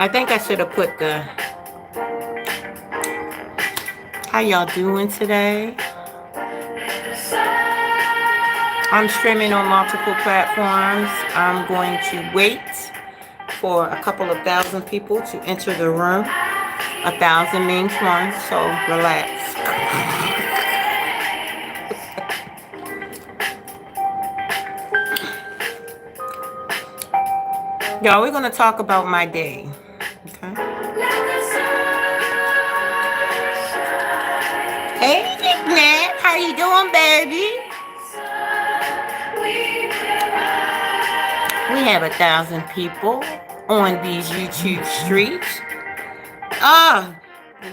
I think I should have put the, how y'all doing today? I'm streaming on multiple platforms. I'm going to wait for a couple of thousand people to enter the room. 1,000 means one, so relax. Y'all, we're going to talk about my day. Okay. Hey, Nick Nat, how you doing, baby? We have 1,000 people on these YouTube streets. Oh,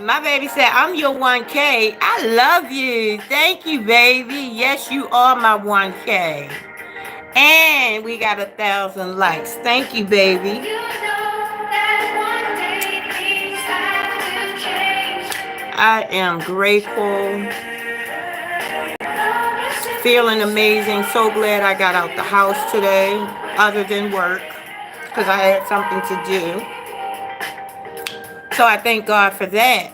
my baby said, I'm your 1K. I love you. Thank you, baby. Yes, you are my 1K. And we got 1,000 likes. Thank you, baby. I am grateful. Feeling amazing. So glad I got out the house today, other than work, because I had something to do. So I thank God for that.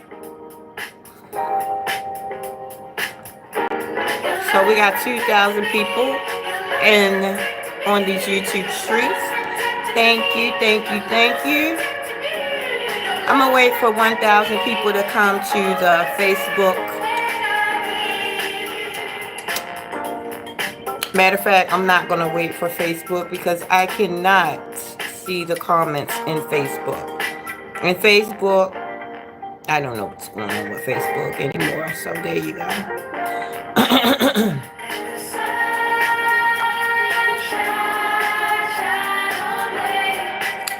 So we got 2,000 people on these YouTube streets. Thank you, thank you, thank you. I'm gonna wait for 1,000 people to come to the Facebook. Matter of fact, I'm not gonna wait for Facebook because I cannot see the comments in Facebook. In Facebook, I don't know what's going on with Facebook anymore. So there you go.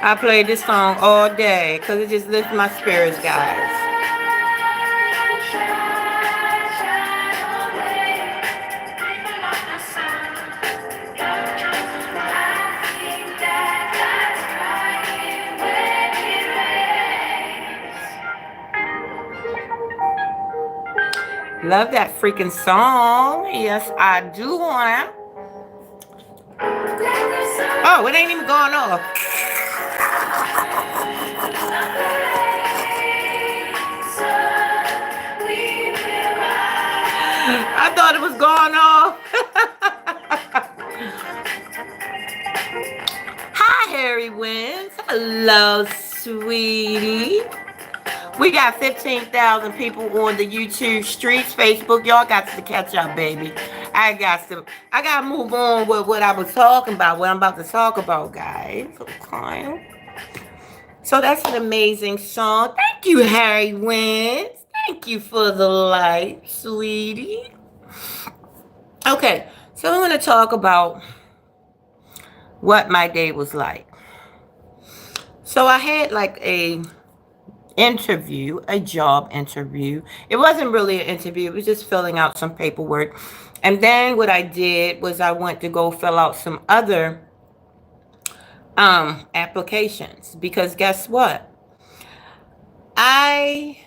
I played this song all day because it just lifts my spirits, guys. Love that freaking song. Yes, I do want to. Oh, it ain't even going off. I thought it was going off. Hi, Harry Wins. Hello, sweetie. We got 15,000 people on the YouTube streets, Facebook. Y'all got to catch up, baby. I got to move on with what I was talking about, what I'm about to talk about, guys. Okay. So that's an amazing song. Thank you, Harry Wins. Thank you for the light, sweetie. Okay, so I'm going to talk about what my day was like. So I had like a job interview. It wasn't really an interview. It was just filling out some paperwork. And then what I did was I went to go fill out some other applications, because guess what? I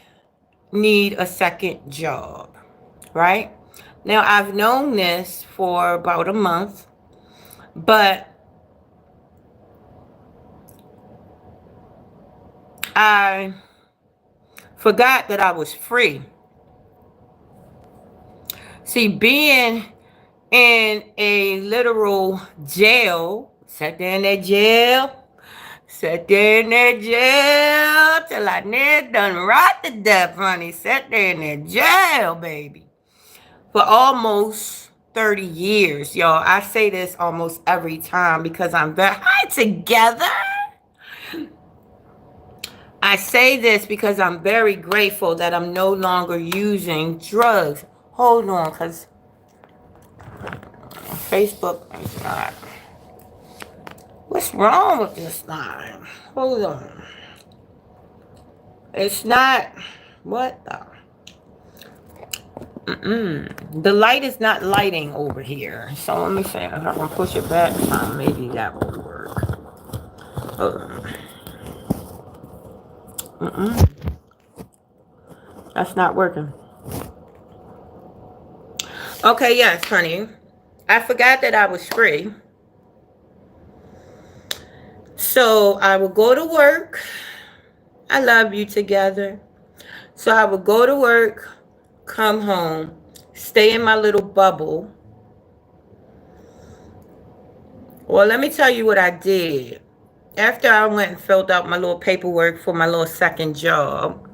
need a second job, right? Now, I've known this for about a month, but I forgot that I was free. See, being in a literal jail, sat there in that jail till I near done right to death, honey. Sat there in that jail, baby, for almost 30 years, y'all. I say this almost every time because I'm very together. I say this because I'm very grateful that I'm no longer using drugs. Hold on, because Facebook is not. What's wrong with this line? Hold on. It's not. What the? The light is not lighting over here. So let me see. If I can push it back some, maybe that will work. Hold on. That's not working. Okay, yes, honey. I forgot that I was free. So I will go to work I love you together. So I would go to work, come home, stay in my little bubble. Well, let me tell you what I did. After I went and filled out my little paperwork for my little second job,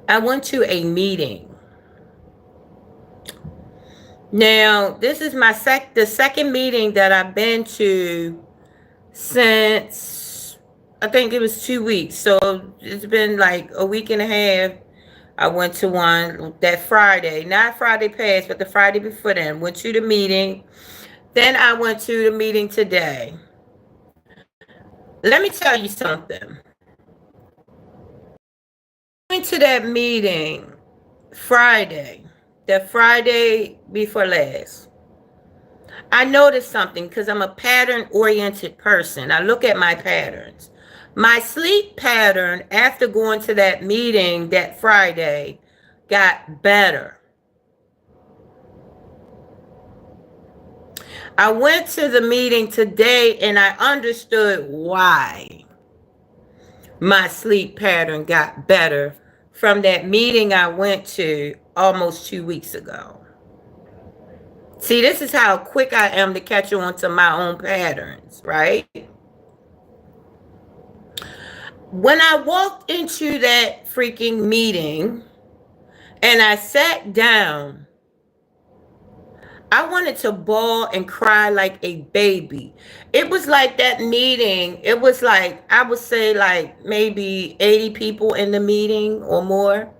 I went to a meeting. Now, this is the second meeting that I've been to since, I think it was 2 weeks. So it's been like a week and a half. I went to one that Friday, not Friday past, but the Friday before then. Went to the meeting. Then I went to the meeting today. Let me tell you something. Went to that meeting Friday, the Friday before last. I noticed something because I'm a pattern-oriented person. I look at my patterns. My sleep pattern after going to that meeting that Friday got better. I went to the meeting today and I understood why my sleep pattern got better from that meeting I went to almost 2 weeks ago. See, this is how quick I am to catch on to my own patterns, right? When I walked into that freaking meeting and I sat down, I wanted to bawl and cry like a baby. It was like that meeting. It was like, I would say like maybe 80 people in the meeting or more.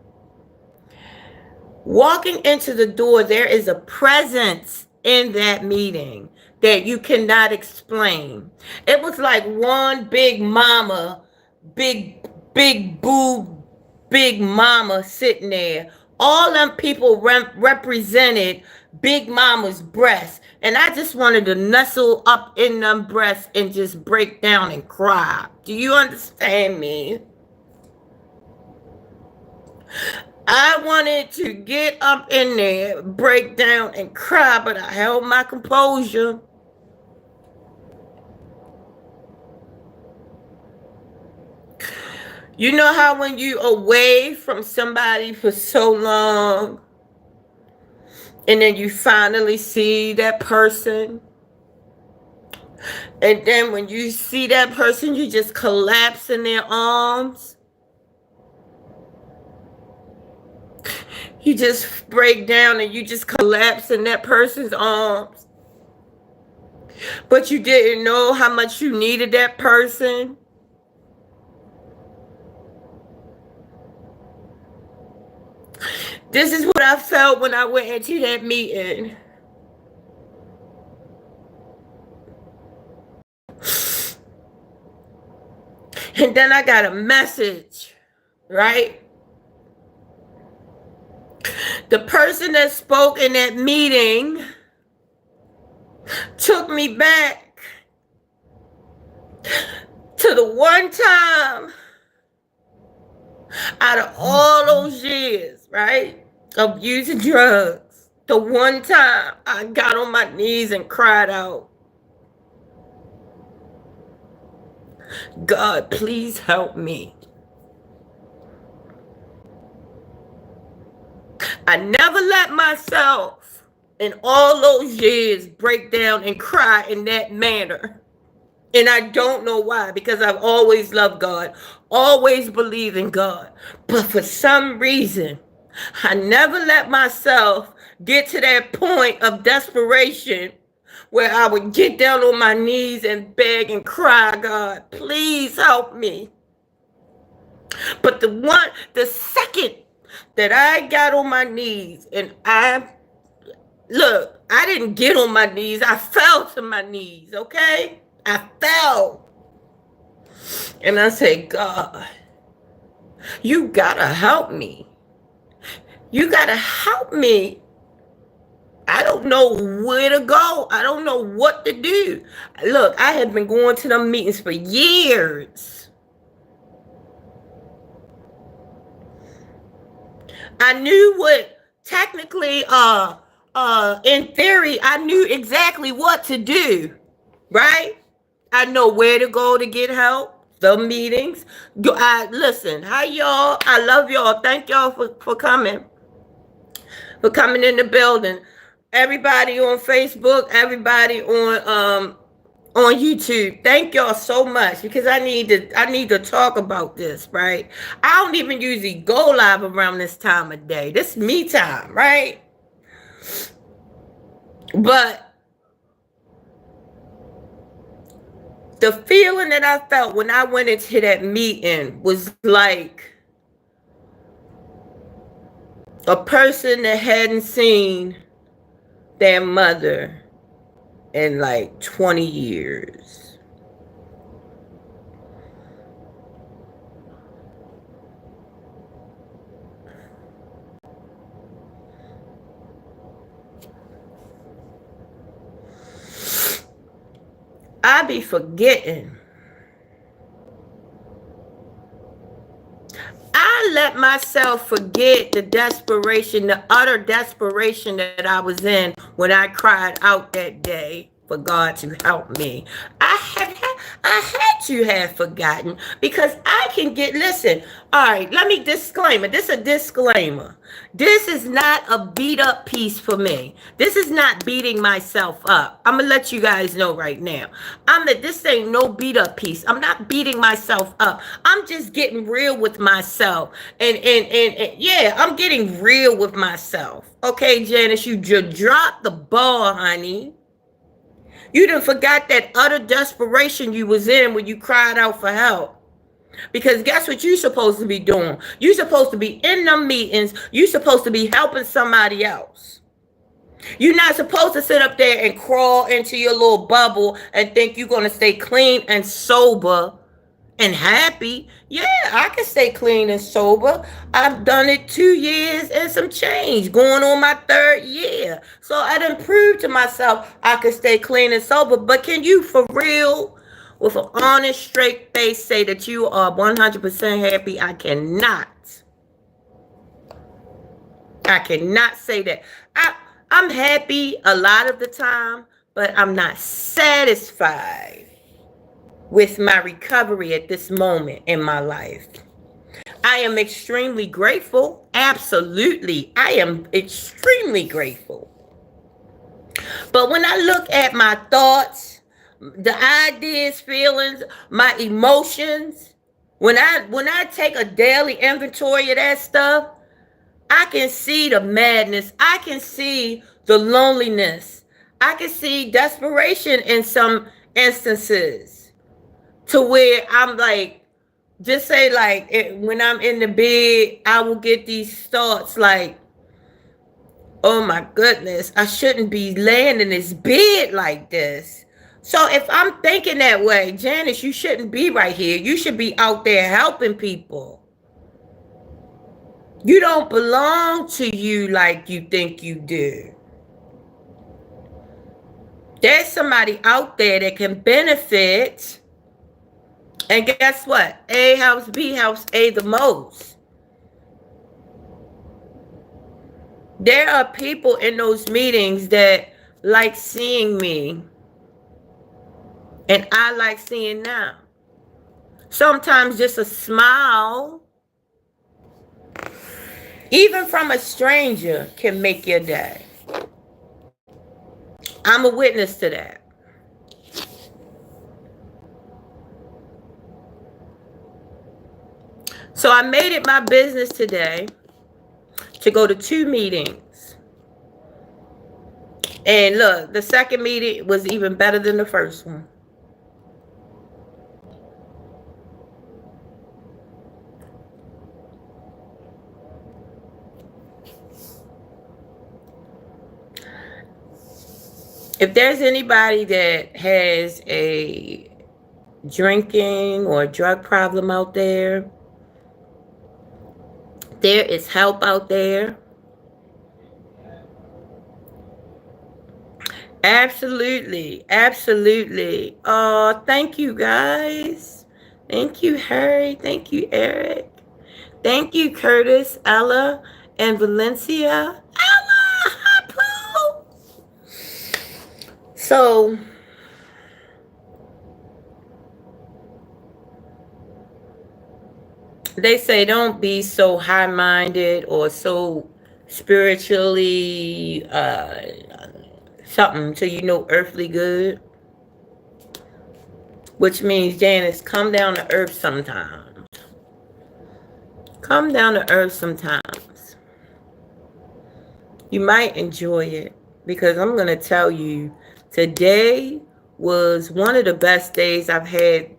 Walking into the door, there is a presence in that meeting that you cannot explain. It was like one big mama, big boob, big mama sitting there. All them people represented Big Mama's breasts. And I just wanted to nestle up in them breasts and just break down and cry. Do you understand me? I wanted to get up in there, break down, and cry, but I held my composure. You know how when you away from somebody for so long, and then you finally see that person, and then when you see that person, you just collapse in their arms. You just break down and you just collapse in that person's arms. But you didn't know how much you needed that person. This is what I felt when I went into that meeting. And then I got a message, right? The person that spoke in that meeting took me back to the one time out of all those years, right, of using drugs, the one time I got on my knees and cried out, God, please help me. I never let myself in all those years break down and cry in that manner. And I don't know why, because I've always loved God, always believed in God. But for some reason, I never let myself get to that point of desperation where I would get down on my knees and beg and cry, God, please help me. But the second that I got on my knees and I didn't get on my knees. I fell to my knees, okay? I fell. And I said, God, you gotta help me. You gotta help me. I don't know where to go. I don't know what to do. Look, I have been going to them meetings for years. I knew what technically, in theory, I knew exactly what to do, right? I know where to go to get help. the meetings. Listen, hi y'all. I love y'all. Thank y'all for coming. For coming in the building. Everybody on Facebook, everybody on YouTube. Thank y'all so much because I need to talk about this, right? I don't even usually go live around this time of day. This is me time, right? But the feeling that I felt when I went into that meeting was like a person that hadn't seen their mother in like 20 years. I be forgetting. I let myself forget the desperation, the utter desperation that I was in when I cried out that day for God to help me. I had to have forgotten because I can get, listen, all right, let me disclaimer. This is a disclaimer. This is not a beat up piece for me. This is not beating myself up. I'm gonna let you guys know right now. This ain't no beat up piece. I'm not beating myself up. I'm just getting real with myself. And yeah, I'm getting real with myself. Okay, Janice, you just dropped the ball, honey. You done forgot that utter desperation you was in when you cried out for help. Because guess what you're supposed to be doing? You're supposed to be in them meetings. You're supposed to be helping somebody else. You're not supposed to sit up there and crawl into your little bubble and think you're going to stay clean and sober and happy. Yeah, I can stay clean and sober. I've done it 2 years and some change, going on my 3rd year. So I done proved to myself I can stay clean and sober. But can you, for real, with an honest, straight face, say that you are 100% happy? I cannot. I cannot say that. I'm happy a lot of the time, but I'm not satisfied with my recovery at this moment in my life. I am extremely grateful. Absolutely. I am extremely grateful. But when I look at my thoughts, the ideas, feelings, my emotions, when I take a daily inventory of that stuff, I can see the madness. I can see the loneliness. I can see desperation in some instances to where I'm like, just say like when I'm in the bed, I will get these thoughts like, oh my goodness, I shouldn't be laying in this bed like this. So if I'm thinking that way, Janice, you shouldn't be right here. You should be out there helping people. You don't belong to you like you think you do. There's somebody out there that can benefit. And guess what? A helps B helps A the most. There are people in those meetings that like seeing me. And I like seeing them. Sometimes just a smile, even from a stranger, can make your day. I'm a witness to that. So I made it my business today to go to 2 meetings. And look, the second meeting was even better than the first one. If there's anybody that has a drinking or drug problem out there, there is help out there. Absolutely. Absolutely. Oh, thank you guys. Thank you, Harry. Thank you, Eric. Thank you, Curtis, Ella, and Valencia. Ella, hi, Pooh. So, They say don't be so high-minded or so spiritually something till you know earthly good, which means Janice, come down to earth sometimes. Come down to earth sometimes. You might enjoy it because I'm going to tell you, today was one of the best days I've had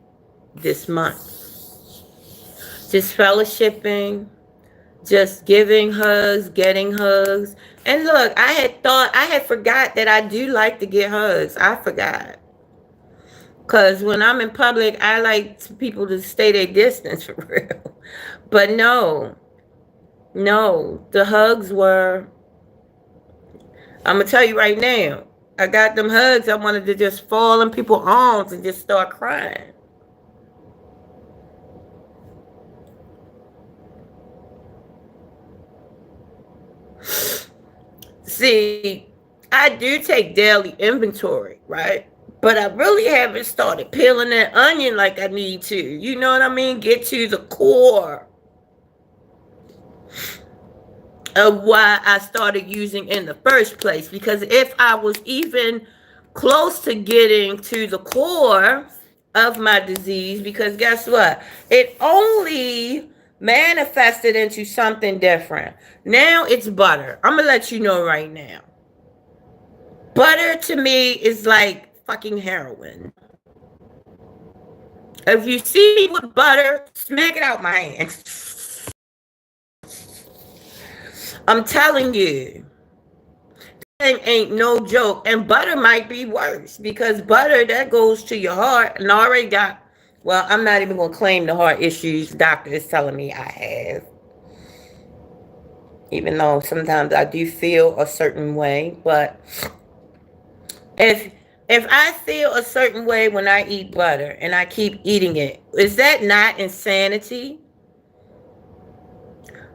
this month. Just fellowshipping, just giving hugs, getting hugs. And look, I had forgot that I do like to get hugs. I forgot. Because when I'm in public, I like people to stay their distance for real. But no, the hugs were, I'm going to tell you right now, I got them hugs. I wanted to just fall in people's arms and just start crying. See, I do take daily inventory, right? But I really haven't started peeling that onion like I need to. You know what I mean? Get to the core of why I started using in the first place. Because if I was even close to getting to the core of my disease, because guess what? It only manifested into something different. Now it's butter. I'm going to let you know right now. Butter to me is like fucking heroin. If you see me with butter, smack it out my hands. I'm telling you, thing ain't no joke. And butter might be worse because butter, that goes to your heart. And I already got, well, I'm not even going to claim the heart issues doctor is telling me I have. Even though sometimes I do feel a certain way. But if I feel a certain way when I eat butter and I keep eating it, is that not insanity?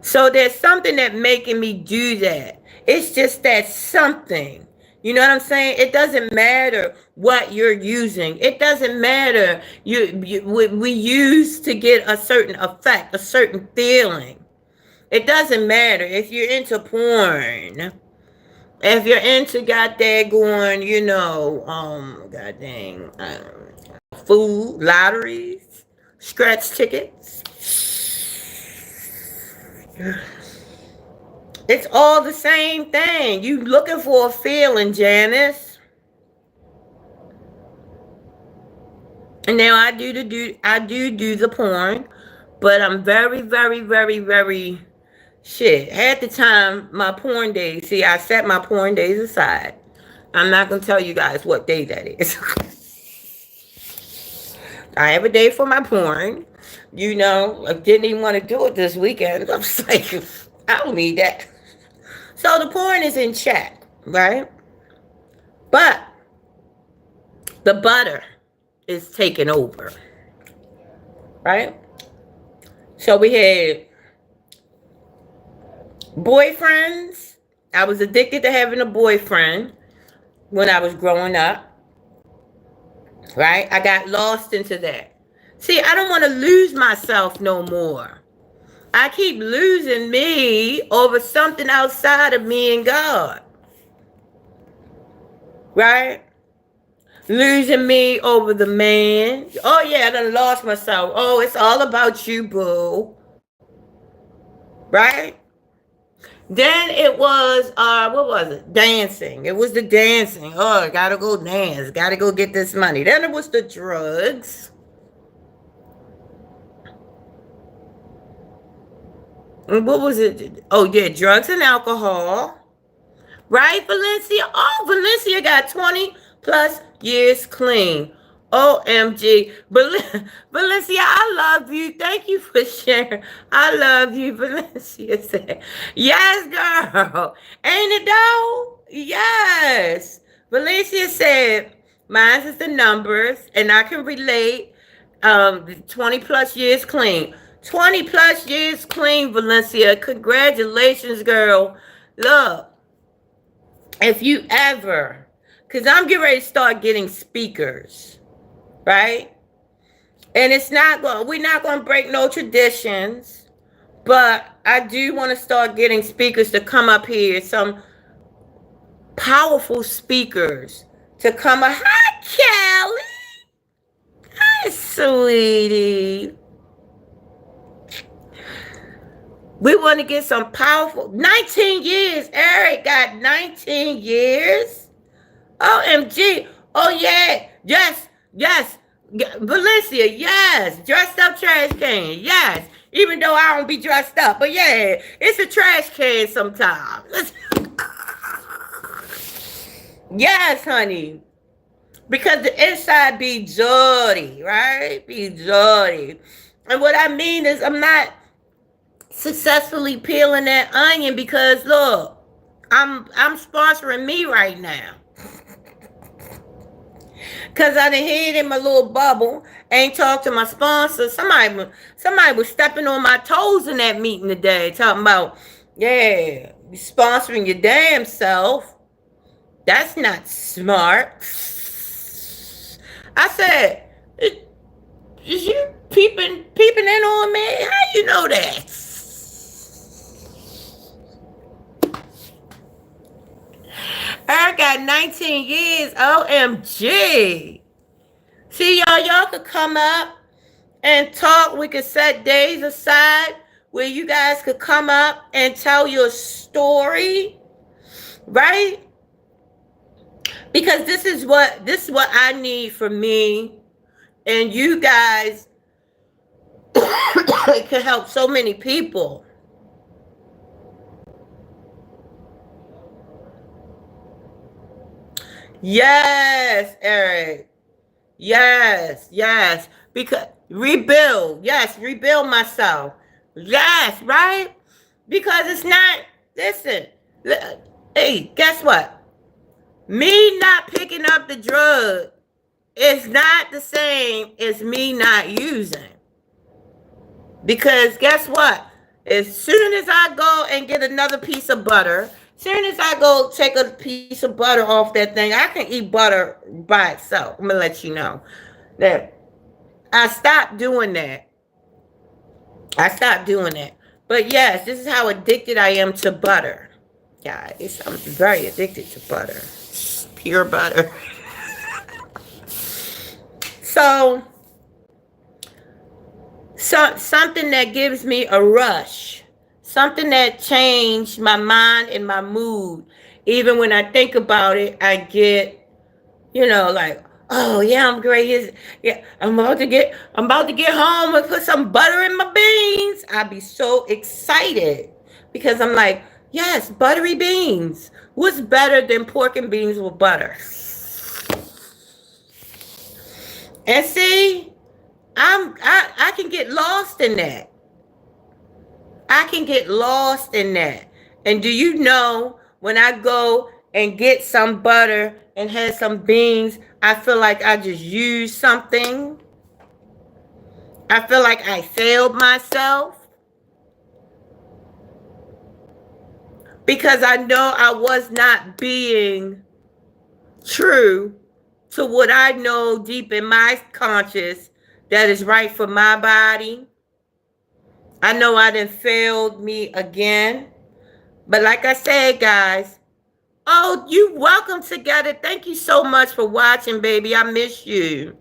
So there's something that making me do that. It's just that something. You know what I'm saying? It doesn't matter what you're using. It doesn't matter. We use to get a certain effect, a certain feeling. It doesn't matter if you're into porn. If you're into goddamn, you know, goddamn, food, lotteries, scratch tickets. It's all the same thing. You looking for a feeling, Janice. And now I do the porn, but I'm very, very, very, very shit. At the time, my porn days. See, I set my porn days aside. I'm not gonna tell you guys what day that is. I have a day for my porn. You know, I didn't even want to do it this weekend. I'm just like, I don't need that. So the porn is in check, right? But the butter is taking over, right? So we had boyfriends. I was addicted to having a boyfriend when I was growing up, right? I got lost into that. See, I don't want to lose myself no more. I keep losing me over something outside of me and God. Right? Losing me over the man. Oh, yeah, I done lost myself. Oh, it's all about you, boo. Right? Then it was, what was it? Dancing. It was the dancing. Oh, I gotta go dance. Gotta go get this money. Then it was the drugs. And what was it? Oh, yeah, drugs and alcohol. Right, Valencia? Oh, Valencia got 20 plus years clean. OMG. Valencia, I love you. Thank you for sharing. I love you, Valencia said. Yes, girl. Ain't it though? Yes. Valencia said, mine is the numbers, and I can relate. 20 plus years clean. 20 plus years clean, Valencia. Congratulations, girl. Look. If you ever, because I'm getting ready to start getting speakers, right? And we're not going to break no traditions, but I do want to start getting speakers to come up here, some powerful speakers to come up. Hi, Kelly. Hi, sweetie. We want to get some powerful 19 years. Eric got 19 years. OMG. Oh yeah. Yes. Yes. Valencia, yes. Dressed up trash can. Yes. Even though I don't be dressed up. But yeah, it's a trash can sometimes. Yes, honey. Because the inside be dirty, right? Be dirty. And what I mean is I'm not successfully peeling that onion because look, I'm sponsoring me right now. Cause I done hid in my little bubble, ain't talked to my sponsor. Somebody was stepping on my toes in that meeting today, talking about, yeah, you sponsoring your damn self. That's not smart. I said, is you peeping in on me? How you know that? I got 19 years. OMG. See, y'all could come up and talk. We could set days aside where you guys could come up and tell your story, right? Because this is what I need for me, and you guys it could help so many people. Yes, Eric. Yes. Because rebuild. Yes, rebuild myself. Yes, right? Because it's not, listen, hey, guess what? Me not picking up the drug is not the same as me not using. Because guess what? As soon as I go and get another piece of butter, soon as I go take a piece of butter off that thing, I can eat butter by itself. I'm gonna let you know that I stopped doing that. But yes, this is how addicted I am to butter. Guys, I'm very addicted to butter. Pure butter. So something that gives me a rush, something that changed my mind and my mood. Even when I think about it, I get, like, oh yeah, I'm great. Yeah, I'm about to get home and put some butter in my beans. I'd be so excited because I'm like, yes, buttery beans. What's better than pork and beans with butter? And see, I can get lost in that. And do you know, when I go and get some butter and have some beans, I feel like I just used something. I feel like I failed myself. Because I know I was not being true to what I know deep in my conscious that is right for my body. I know I done failed me again. But like I said, guys, oh, you welcome together. Thank you so much for watching, baby. I miss you.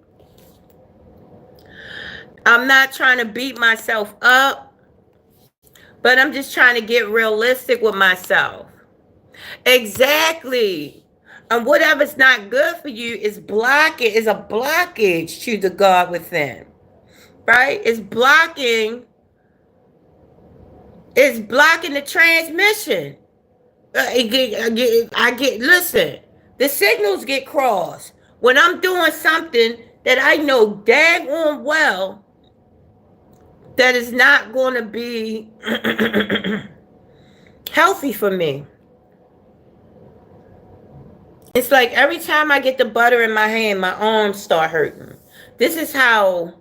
I'm not trying to beat myself up, but I'm just trying to get realistic with myself. Exactly. And whatever's not good for you is a blockage to the God within. Right? It's blocking the transmission. Listen, the signals get crossed when I'm doing something that I know daggone well that is not going to be healthy for me. It's like every time I get the butter in my hand, my arms start hurting. This is how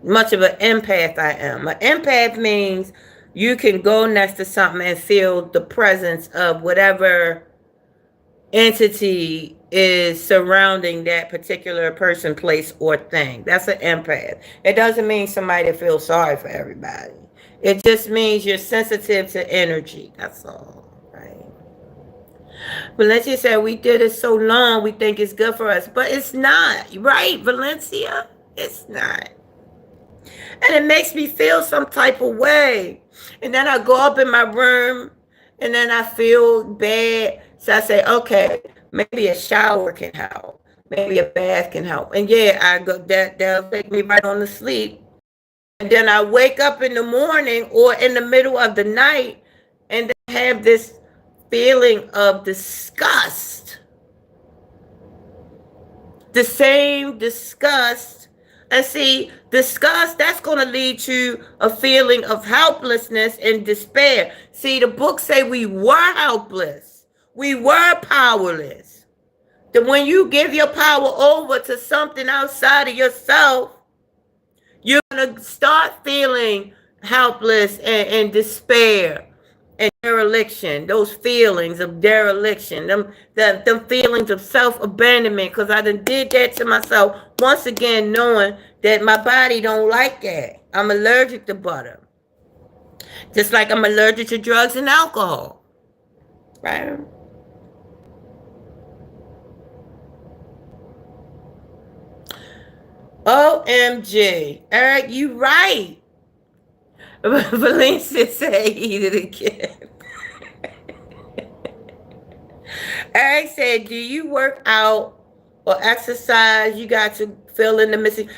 much of an empath I am. An empath means you can go next to something and feel the presence of whatever entity is surrounding that particular person, place, or thing. That's an empath. It doesn't mean somebody that feels sorry for everybody. It just means you're sensitive to energy. That's all, right? Valencia said, we did it so long, we think it's good for us. But it's not, right, Valencia? It's not. And it makes me feel some type of way. And then I go up in my room and then I feel bad. So I say, okay, maybe a shower can help. Maybe a bath can help. And yeah, I go that'll take me right on to sleep. And then I wake up in the morning or in the middle of the night and then have this feeling of disgust. The same disgust. And see, disgust, that's going to lead to a feeling of helplessness and despair. See, the books say we were helpless. We were powerless. That when you give your power over to something outside of yourself, you're going to start feeling helpless and despair and dereliction. Those feelings of dereliction, them feelings of self-abandonment, because I done did that to myself, once again knowing that my body don't like that. I'm allergic to butter. Just like I'm allergic to drugs and alcohol. Right? OMG. Eric, you right. Valencia said eat it again. Eric said, do you work out or exercise? You got to fill in the missing.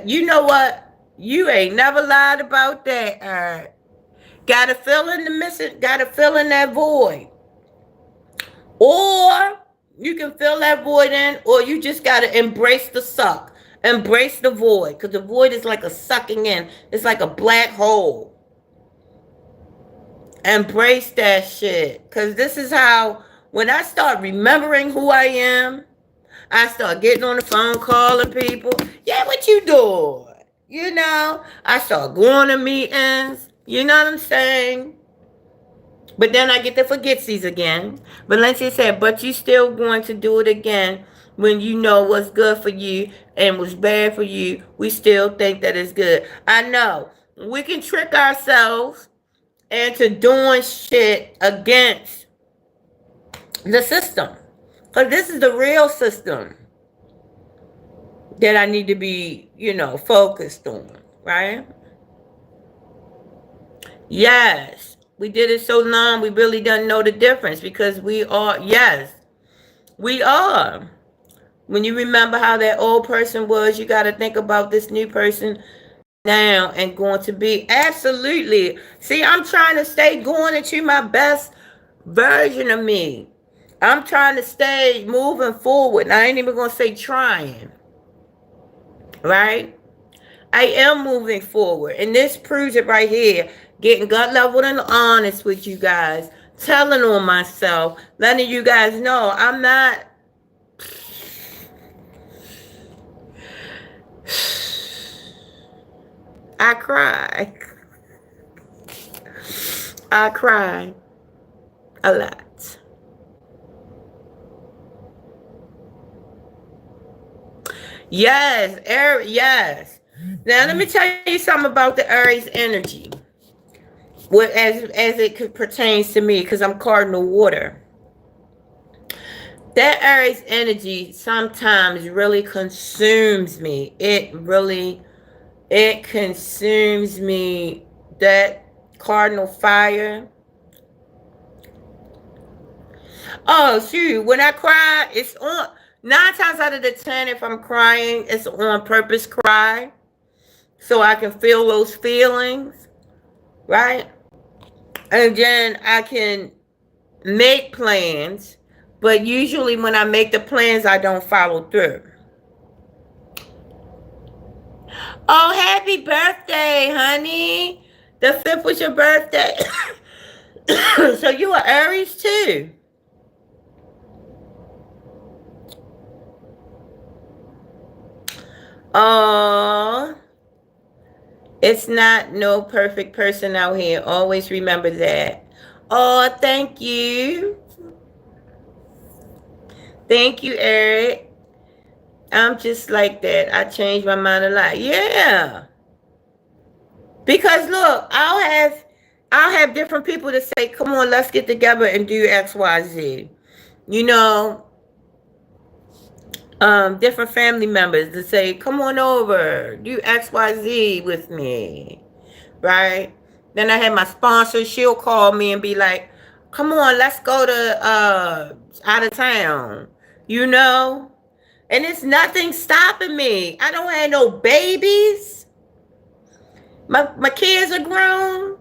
You know what? You ain't never lied about that, Eric. Got to fill in the missing. Got to fill in that void. Or you can fill that void in, or you just got to embrace the suck. Embrace the void, because the void is like a sucking in. It's like a black hole. Embrace that shit, because this is how, when I start remembering who I am, I start getting on the phone calling people. Yeah, what you doing? You know, I start going to meetings. You know what I'm saying? But then I get the forgetsies again. Valencia said, but you still going to do it again when you know what's good for you and what's bad for you. We still think that it's good. I know. We can trick ourselves into doing shit against the system. Because this is the real system that I need to be, focused on, right? Yes, we did it so long, we really don't know the difference, because we are, yes, we are. When you remember how that old person was, you got to think about this new person now and going to be. Absolutely. See, I'm trying to stay going into my best version of me. I'm trying to stay moving forward. I ain't even going to say trying. Right? I am moving forward. And this proves it right here. Getting gut level and honest with you guys. Telling on myself. Letting you guys know I'm not. I cry. I cry a lot. Yes, Aries, yes. Now let me tell you something about the Aries energy. As it pertains to me, because I'm cardinal water. That Aries energy sometimes really consumes me. It consumes me. That cardinal fire. Oh, shoot. When I cry, it's on. 9 times out of the 10, if I'm crying, it's on purpose cry. So I can feel those feelings. Right? And then I can make plans. But usually when I make the plans, I don't follow through. Oh, happy birthday, honey. The 5th was your birthday. So you are Aries too. Oh, it's not no perfect person out here. Always remember that. Oh, thank you. Thank you, Eric. I'm just like that. I change my mind a lot. Yeah. Because look, I'll have different people to say, come on, let's get together and do XYZ. You know, different family members to say, come on over, do XYZ with me. Right? Then I had my sponsor, she'll call me and be like, come on, let's go to out of town. You know? And it's nothing stopping me. I don't have no babies. My kids are grown.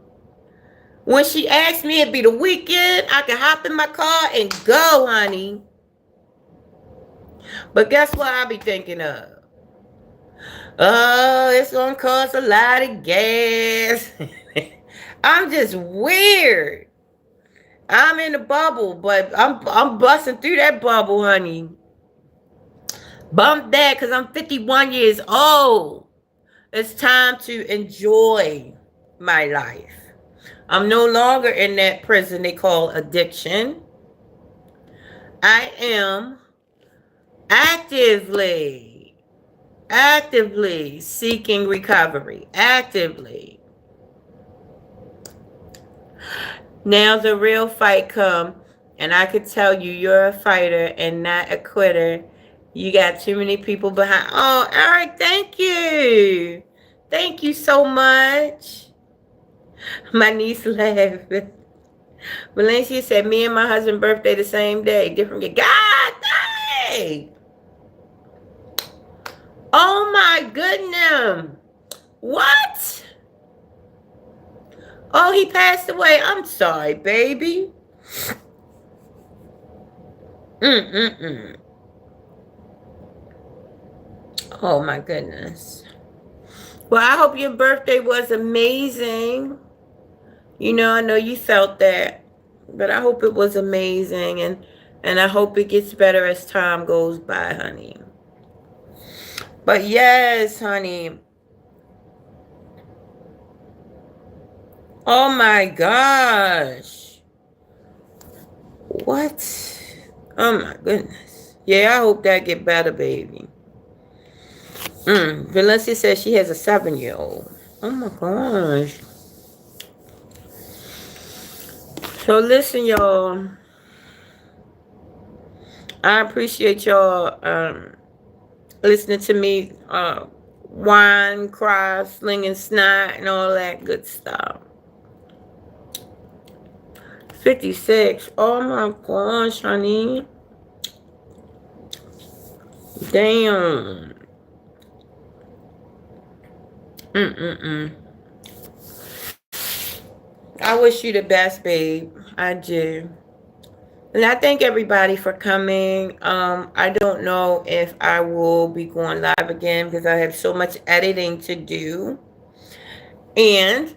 When she asked me, it'd be the weekend. I can hop in my car and go, honey. But guess what I be thinking of? Oh, it's gonna cost a lot of gas. I'm just weird. I'm in the bubble, but I'm busting through that bubble, honey. Bump that because I'm 51 years old. It's time to enjoy my life. I'm no longer in that prison they call addiction. I am actively seeking recovery. Actively. Now the real fight come, and I could tell you you're a fighter and not a quitter. You got too many people behind. Oh, Eric, thank you. Thank you so much. My niece laughed. Valencia said, me and my husband's birthday the same day. Different day. God dang! Oh my goodness. What? Oh, he passed away. I'm sorry, baby. Oh my goodness. Well, I hope your birthday was amazing. You know, I know you felt that, but I hope it was amazing, and I hope it gets better as time goes by, honey. But yes, honey. Oh my gosh. What? Oh my goodness. Yeah, I hope that get better, baby. Valencia says she has a 7-year-old. Oh my gosh. So listen, y'all. I appreciate y'all listening to me whine, cry, slinging snot, and all that good stuff. 56. Oh my gosh, honey. Damn. I wish you the best, babe. I do. And I thank everybody for coming. I don't know if I will be going live again because I have so much editing to do. And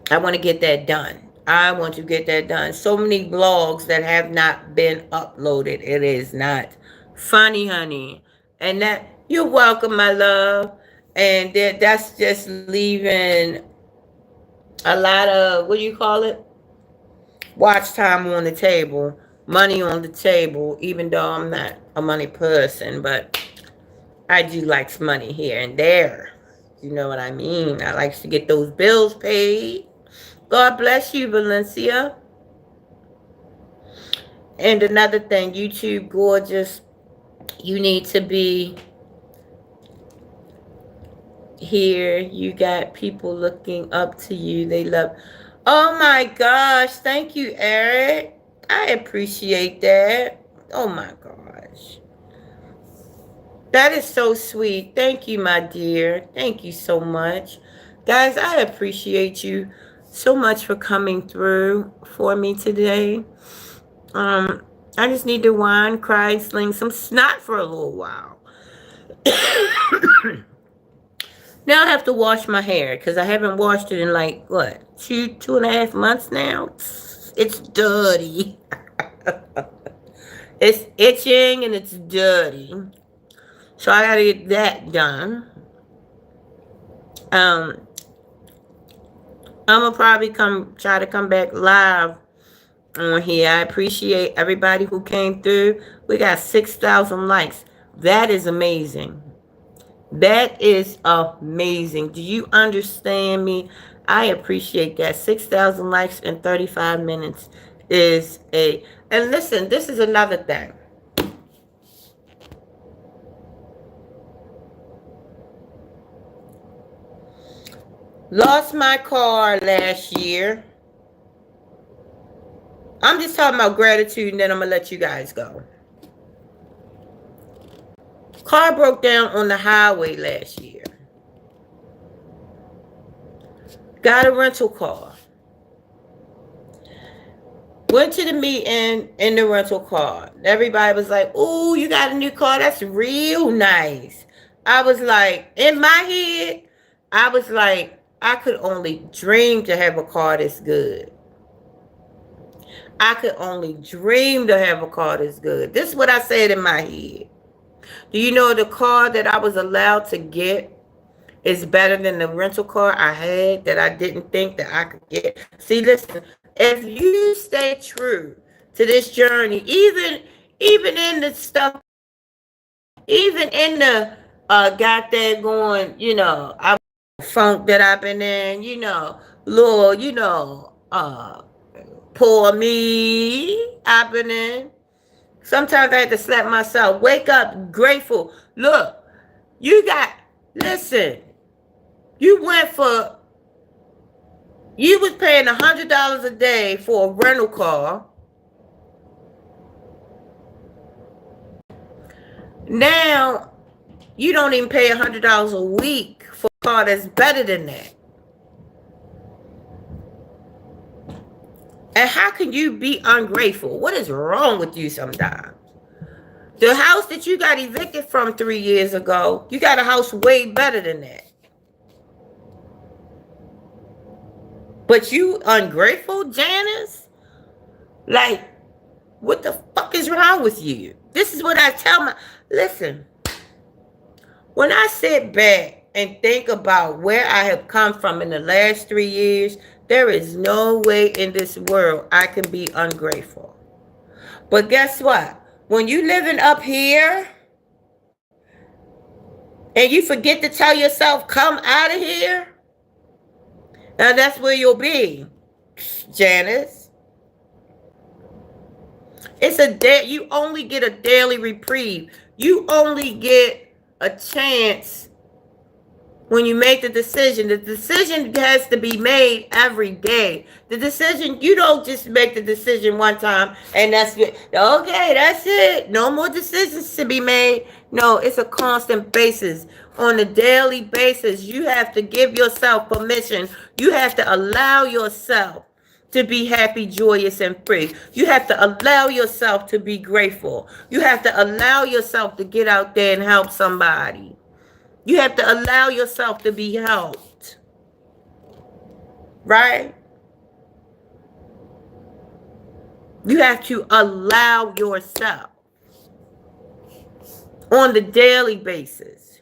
I want to get that done. I want to get that done. So many blogs that have not been uploaded. It is not funny, honey. And that, you're welcome, my love. And that's just leaving a lot of, what do you call it? Watch time on the table, money on the table, even though I'm not a money person, but I do like money here and there. You know what I mean? I like to get those bills paid. God bless you, Valencia. And another thing, YouTube gorgeous, you need to be here. You got people looking up to you. They love. Oh my gosh. Thank you, Eric. I appreciate that. Oh my gosh. That is so sweet. Thank you, my dear. Thank you so much. Guys, I appreciate you so much for coming through for me today. I just need to whine, cry, sling some snot for a little while. Now I have to wash my hair because I haven't washed it in like, what, 2.5 months now? It's dirty. It's itching and it's dirty. So I gotta get that done. I'm gonna probably try to come back live on here. I appreciate everybody who came through. We got 6,000 likes. That is amazing. That is amazing. Do you understand me? I appreciate that. 6,000 likes in 35 minutes is a... And listen, this is another thing. Lost my car last year. I'm just talking about gratitude, and then I'm going to let you guys go. Car broke down on the highway last year. Got a rental car. Went to the meeting in the rental car. Everybody was like, "Ooh, you got a new car. That's real nice." I was like, in my head, I was like, I could only dream to have a car that's good. I could only dream to have a car that's good. This is what I said in my head. Do you know the car that I was allowed to get is better than the rental car I had that I didn't think that I could get? See, listen, if you stay true to this journey, even in the stuff, even in the got that going, I funk that I've been in, Lord, poor me, I've been in. Sometimes I had to slap myself. Wake up, grateful. Look, listen, you was paying $100 a day for a rental car. Now, you don't even pay $100 a week for a car that's better than that. And how can you be ungrateful? What is wrong with you sometimes? The house that you got evicted from 3 years ago, you got a house way better than that. But you ungrateful, Janice? Like, what the fuck is wrong with you? This is what I tell listen, when I sit back and think about where I have come from in the last 3 years, there is no way in this world I can be ungrateful. But guess what? When you living up here and you forget to tell yourself, come out of here, now that's where you'll be, Janice. You only get a daily reprieve. You only get a chance when you make the decision. The decision has to be made every day. The decision, you don't just make the decision one time and that's it. Okay, that's it. No more decisions to be made. No, it's a constant basis. On a daily basis, you have to give yourself permission. You have to allow yourself to be happy, joyous, and free. You have to allow yourself to be grateful. You have to allow yourself to get out there and help somebody. You have to allow yourself to be helped. Right? You have to allow yourself on the daily basis.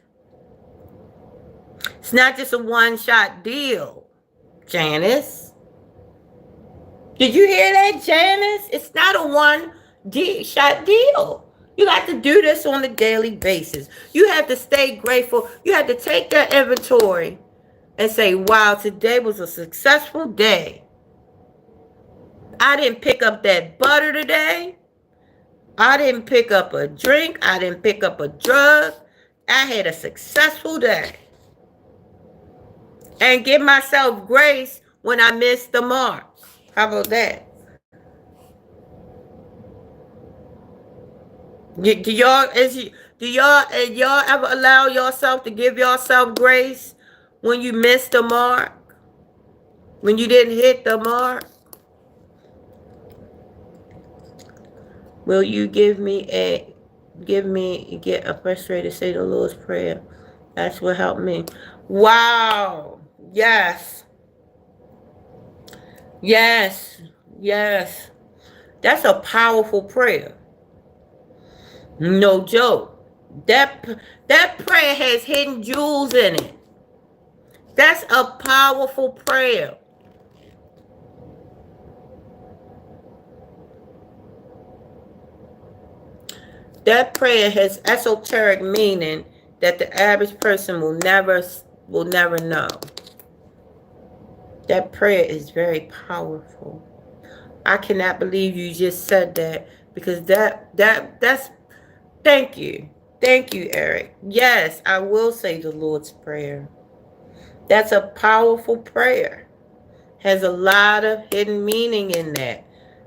It's not just a one-shot deal, Janice. Did you hear that, Janice? It's not a one-shot deal. You got to do this on a daily basis. You have to stay grateful. You have to take that inventory and say, wow, today was a successful day. I didn't pick up that butter today. I didn't pick up a drink. I didn't pick up a drug. I had a successful day. And give myself grace when I missed the mark. How about that? Do y'all ever allow yourself to give yourself grace when you missed the mark? When you didn't hit the mark? Will you get a fresh way to say the Lord's Prayer? That's what helped me. Wow. Yes. Yes. Yes. That's a powerful prayer. No joke. That prayer has hidden jewels in it. That's a powerful prayer. That prayer has esoteric meaning that the average person will never know. That prayer is very powerful. I cannot believe you just said that, because that's thank you. Thank you, Eric. Yes, I will say the Lord's Prayer. That's a powerful prayer. Has a lot of hidden meaning in that.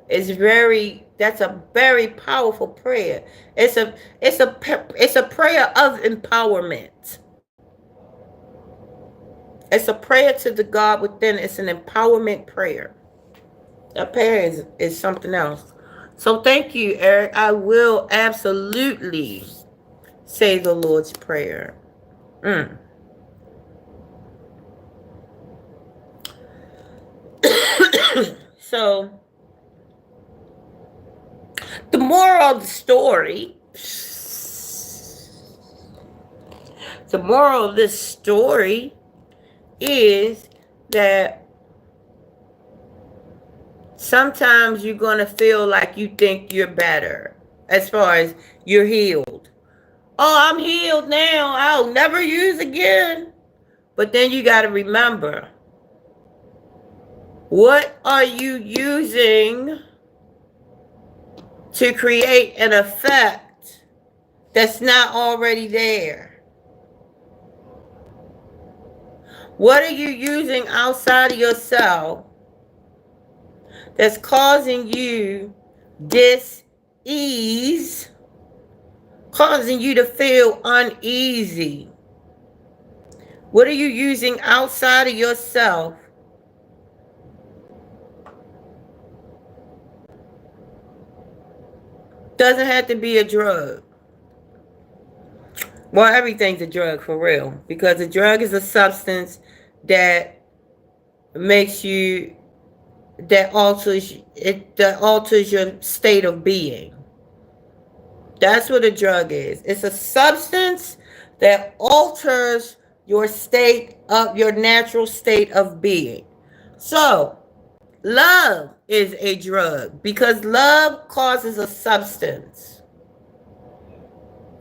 That's a very powerful prayer. It's a prayer of empowerment. It's a prayer to the God within. It's an empowerment prayer. That prayer is something else. So thank you, Eric. I will absolutely say the Lord's Prayer. Mm. So the moral of the story, the moral of this story is that sometimes you're going to feel like you think you're better as far as you're healed. Oh, I'm healed now. I'll never use again. But then you got to remember, what are you using to create an effect that's not already there? What are you using outside of yourself that's causing you dis-ease, causing you to feel uneasy? What are you using outside of yourself Doesn't have to be a drug. Well, everything's a drug for real, because a drug is a substance that makes you that alters your state of being. That's what a drug is. It's a substance that alters your natural state of being. So, love is a drug because love causes a substance.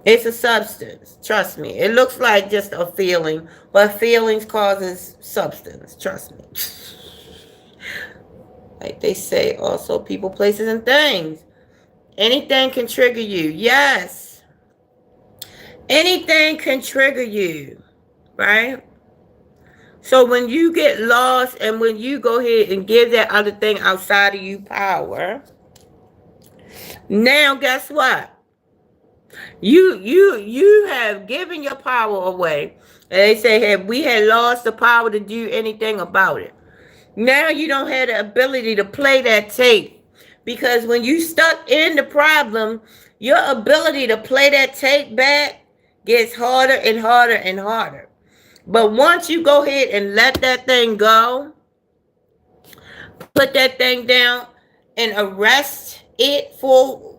It's a substance. Trust me. It looks like just a feeling, but feelings causes substance. Trust me. Like they say also, people, places, and things. Anything can trigger you. Yes. Anything can trigger you. Right? So when you get lost and when you go ahead and give that other thing outside of you power, now guess what? You have given your power away. And they say, hey, we had lost the power to do anything about it. Now you don't have the ability to play that tape. Because when you stuck in the problem, your ability to play that tape back gets harder and harder and harder. But once you go ahead and let that thing go, put that thing down and arrest it for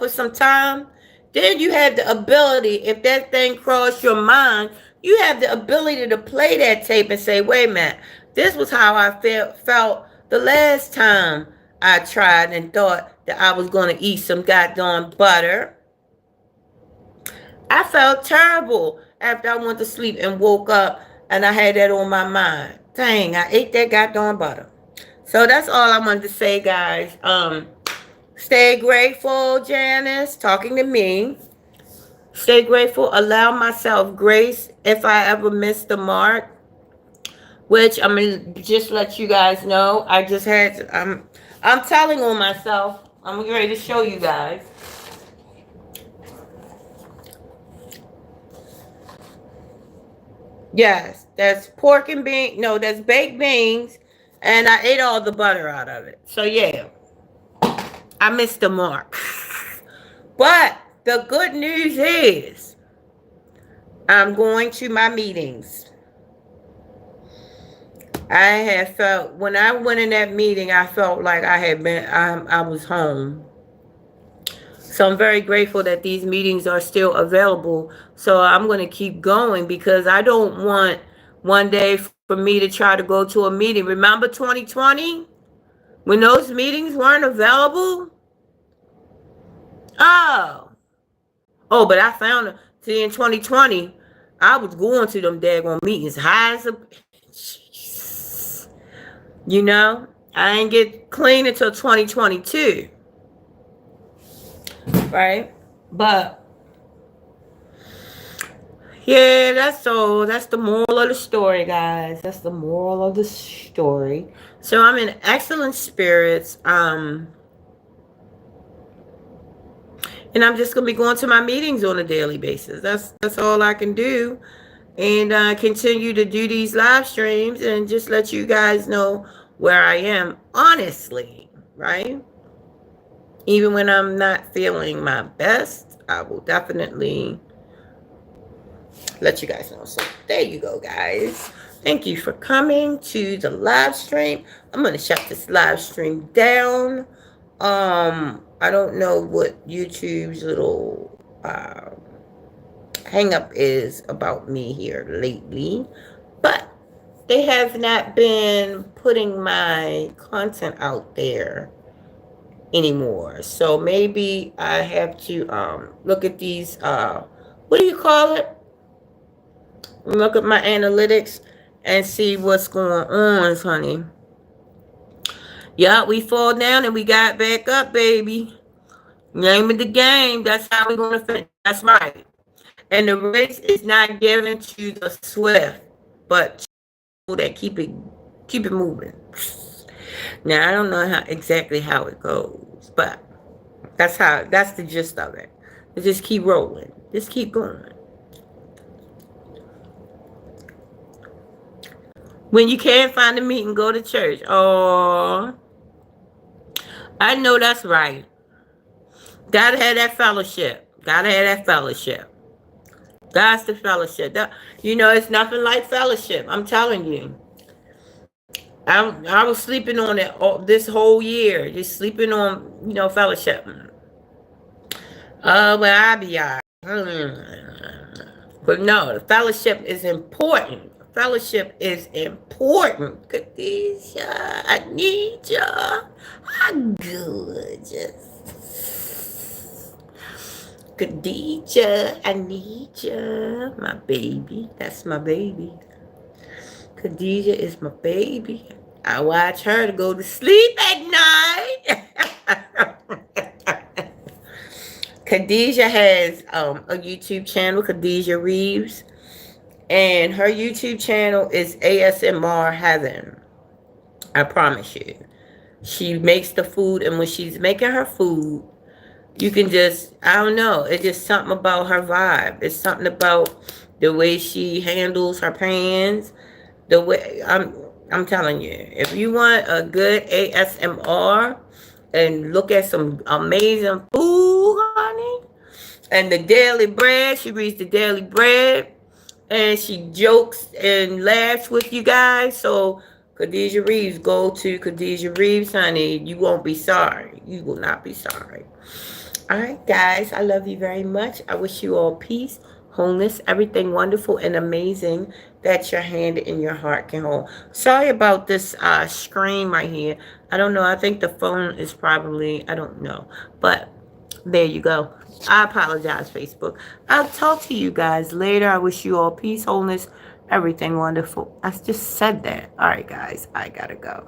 some time, then you have the ability, if that thing crossed your mind, you have the ability to play that tape and say, wait a minute, this was how I felt the last time I tried and thought that I was going to eat some goddamn butter. I felt terrible after I went to sleep and woke up and I had that on my mind. Dang, I ate that goddamn butter. So that's all I wanted to say, guys. Stay grateful, Janice, talking to me. Stay grateful. Allow myself grace if I ever miss the mark. Which I'm going to just let you guys know. I just had to, I'm telling on myself. I'm ready to show you guys. Yes, that's pork and beans. No, that's baked beans. And I ate all the butter out of it. So, yeah. I missed the mark. But the good news is I'm going to my meetings. I had felt, when I went in that meeting, I felt like I was home. So I'm very grateful that these meetings are still available. So I'm going to keep going because I don't want one day for me to try to go to a meeting. Remember 2020? When those meetings weren't available? Oh, Oh, but I found her. See, in 2020, I was going to them daggone meetings high as a... You know? I ain't get clean until 2022. Right? But yeah, that's all. That's the moral of the story, guys. That's the moral of the story. So I'm in excellent spirits. And I'm just gonna be going to my meetings on a daily basis. That's all I can do. And continue to do these live streams and just let you guys know where I am honestly, right? Even when I'm not feeling my best, I will definitely let you guys know. So there you go, guys. Thank you for coming to the live stream. I'm gonna shut this live stream down. I don't know what YouTube's little hang up is about me here lately, but they have not been putting my content out there anymore. So maybe I have to look at these what do you call it? Look at my analytics and see what's going on, honey. Yeah, we fall down and we got back up, baby. Name of the game. That's how we're gonna finish. That's right. And the race is not given to the swift, but that keep it moving. Now I don't know exactly how it goes, but that's the gist of it. Just keep rolling. Just keep going. When you can't find a meeting, go to church. Oh, I know that's right. Gotta have that fellowship. Gotta have that fellowship. That's the fellowship. You know, it's nothing like fellowship. I'm telling you. I was sleeping on it this whole year. Just sleeping on, fellowship. Well, I'll be all right. But no, the fellowship is important. Fellowship is important. Khadijah, I need ya. I'm gorgeous. Khadijah, I need ya. My baby. That's my baby. Khadijah is my baby. I watch her to go to sleep at night. Khadijah has a YouTube channel, Khadijah Reeves. And her YouTube channel is ASMR Heaven. I promise you. She makes the food, and when she's making her food, you can just, I don't know, it's just something about her vibe. It's something about the way she handles her pans. The way, I'm telling you, if you want a good ASMR and look at some amazing food, honey, and the daily bread, she reads the daily bread, and she jokes and laughs with you guys. So Khadijah Reeves, go to Khadijah Reeves, honey. You won't be sorry. You will not be sorry. All right, guys, I love you very much. I wish you all peace, wholeness, everything wonderful and amazing that your hand and your heart can hold. Sorry about this screen right here. I don't know. I think the phone is probably, I don't know. But there you go. I apologize, Facebook. I'll talk to you guys later. I wish you all peace, wholeness, everything wonderful. I just said that. All right, guys, I gotta go.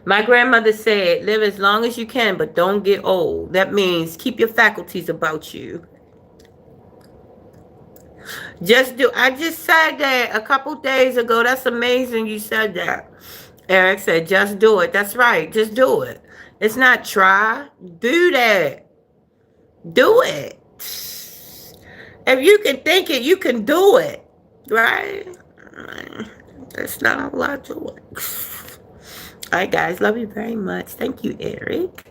My grandmother said, live as long as you can, but don't get old. That means keep your faculties about you. I just said that a couple days ago. That's amazing you said that. Eric said, just do it. That's right. Just do it. It's not try. Do that. Do it. If you can think it, you can do it. Right? That's not a lot to it. All right, guys. Love you very much. Thank you, Eric.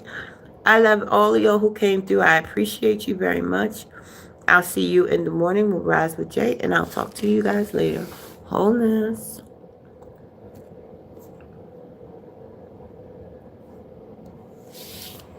I love all of y'all who came through. I appreciate you very much. I'll see you in the morning with Rise with Jay, and I'll talk to you guys later. Wholeness.